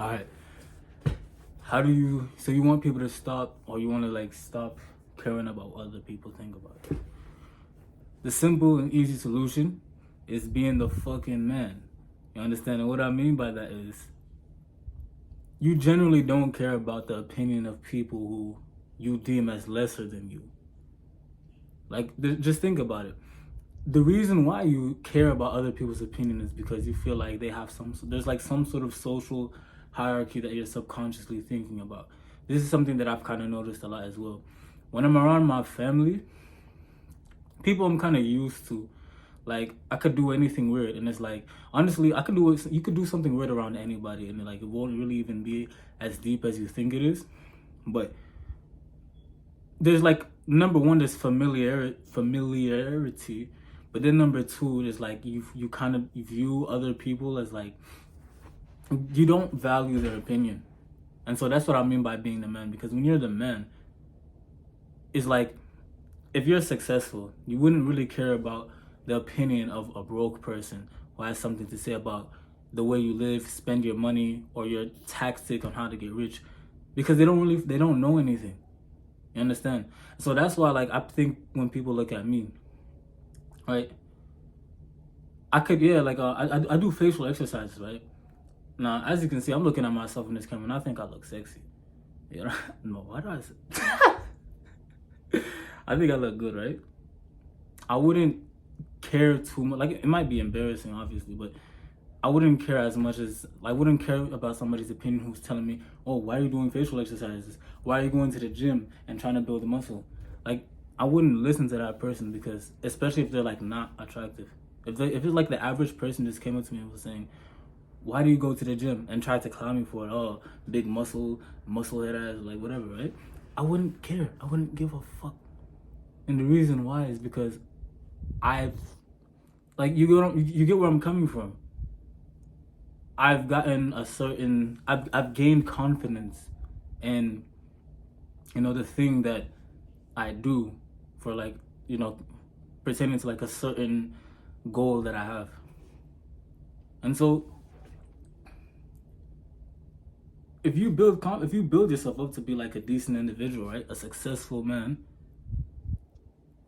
All right. How do you? So you want people to stop, or you want to like stop caring about what other people think about it? The simple and easy solution is being the fucking man. You understand? And what I mean by that is, you generally don't care about the opinion of people who you deem as lesser than you. Like, just think about it. The reason why you care about other people's opinion is because you feel like they have there's like some sort of social hierarchy that you're subconsciously thinking about. This is something that I've kind of noticed a lot as well. When I'm around my family, people I'm kind of used to, like, I could do anything weird, and it's like, honestly, I could do it. You could do something weird around anybody, and like it won't really even be as deep as you think it is. But there's like, number one, there's familiarity, but then number two is like you kind of view other people as like, you don't value their opinion. And so that's what I mean by being the man, because when you're the man, it's like, if you're successful, you wouldn't really care about the opinion of a broke person who has something to say about the way you live, spend your money, or your tactic on how to get rich, because they don't know anything. You understand? So that's why, like, I think when people look at me, right, I could, yeah, like, I do facial exercises, right? Now, as you can see, I'm looking at myself in this camera, and I think I look sexy. You know, no, why do I say? I think I look good, right? I wouldn't care too much. Like, it might be embarrassing, obviously, but I wouldn't care as much as, I wouldn't care about somebody's opinion who's telling me, oh, why are you doing facial exercises? Why are you going to the gym and trying to build muscle? Like, I wouldn't listen to that person, because, especially if they're like not attractive. If it's like the average person just came up to me and was saying, why do you go to the gym, and tried to clown me for it? Oh, big muscle head ass, like whatever, right? I wouldn't care. I wouldn't give a fuck. And the reason why is because I've, like, you get where I'm coming from. I've gotten I've gained confidence in, the thing that I do, for, like, pertaining to like a certain goal that I have. And so if you build yourself up to be like a decent individual, right? A successful man.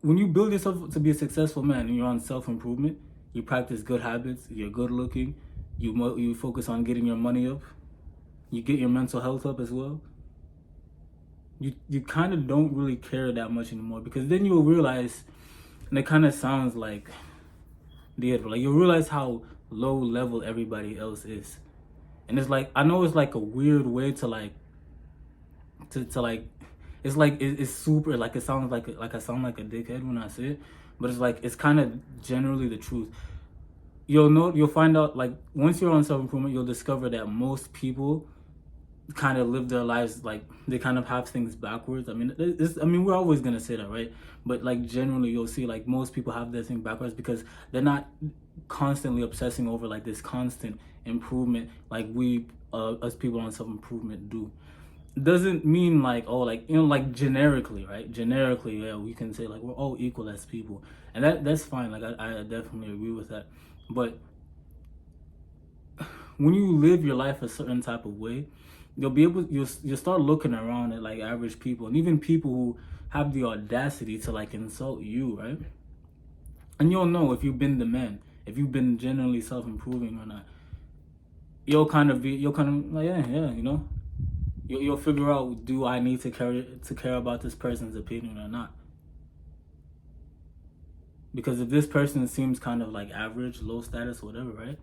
When you build yourself to be a successful man and you're on self-improvement, you practice good habits, you're good looking, you focus on getting your money up, you get your mental health up as well, you kind of don't really care that much anymore, because then you'll realize, and it kind of sounds like theater, like, you'll realize how low level everybody else is. And it's like, I know it's like a weird way to like, to like, it's like, it's super, like, it sounds like I sound like a dickhead when I say it, but it's like, it's kind of generally the truth. You'll find out, like, once you're on self-improvement, you'll discover that most people kind of live their lives like they kind of have things backwards. I mean, we're always gonna say that, right? But like, generally, you'll see like most people have their thing backwards because they're not constantly obsessing over like this constant improvement, like we us people on self-improvement do. Doesn't mean like, oh, like, like, generically, right? Generically, yeah, we can say like we're all equal as people, and that's fine. Like, I definitely agree with that. But when you live your life a certain type of way, you'll start looking around at like average people, and even people who have the audacity to like insult you, right? And you'll know if you've been the man, if you've been generally self-improving or not. You'll kind of like, yeah, you'll figure out, do I need to care about this person's opinion or not? Because if this person seems kind of like average, low status, whatever, right,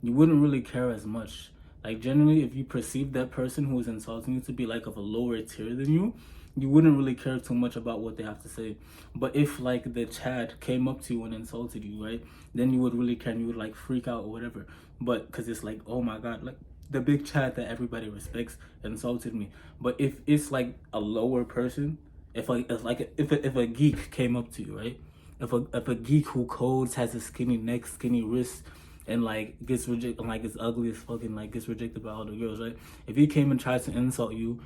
you wouldn't really care as much. Like, generally, if you perceive that person who is insulting you to be like of a lower tier than you wouldn't really care too much about what they have to say. But if like the Chad came up to you and insulted you, right, then you would really care, and you would like freak out or whatever. But because it's like, oh my God, like, the big Chad that everybody respects insulted me. But if it's like a lower person, if a geek came up to you, right, if a geek who codes, has a skinny neck, skinny wrists, and like gets rejected, like it's ugly as fucking, like gets rejected by all the girls, right? If he came and tried to insult you,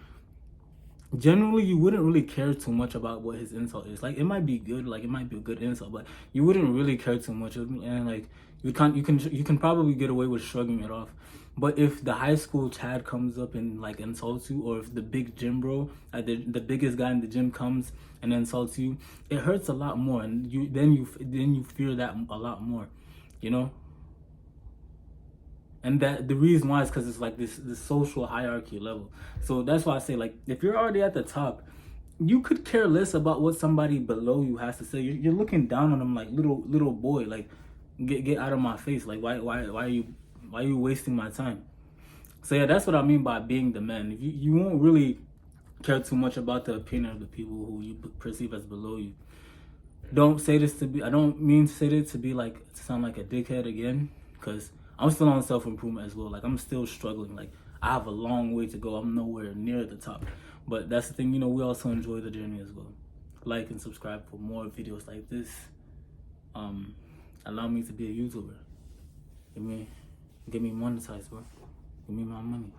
generally you wouldn't really care too much about what his insult is. Like, it might be good, like it might be a good insult, but you wouldn't really care too much. And like, You can probably get away with shrugging it off. But if the high school Chad comes up and like insults you, or if the big gym bro, the biggest guy in the gym comes and insults you, it hurts a lot more, and you fear that a lot more, you know. And that the reason why is because it's like this social hierarchy level. So that's why I say, like, if you're already at the top, you could care less about what somebody below you has to say. You're looking down on them like little boy, like get out of my face. Like why are you wasting my time? So yeah, that's what I mean by being the man. If you won't really care too much about the opinion of the people who you perceive as below you. Don't say this to be, I don't mean to say this to be like, to sound like a dickhead again, because I'm still on self-improvement as well. Like, I'm still struggling. Like, I have a long way to go. I'm nowhere near the top. But that's the thing, you know, we also enjoy the journey as well. Like and subscribe for more videos like this. Allow me to be a YouTuber. Get me monetized, bro. Give me my money.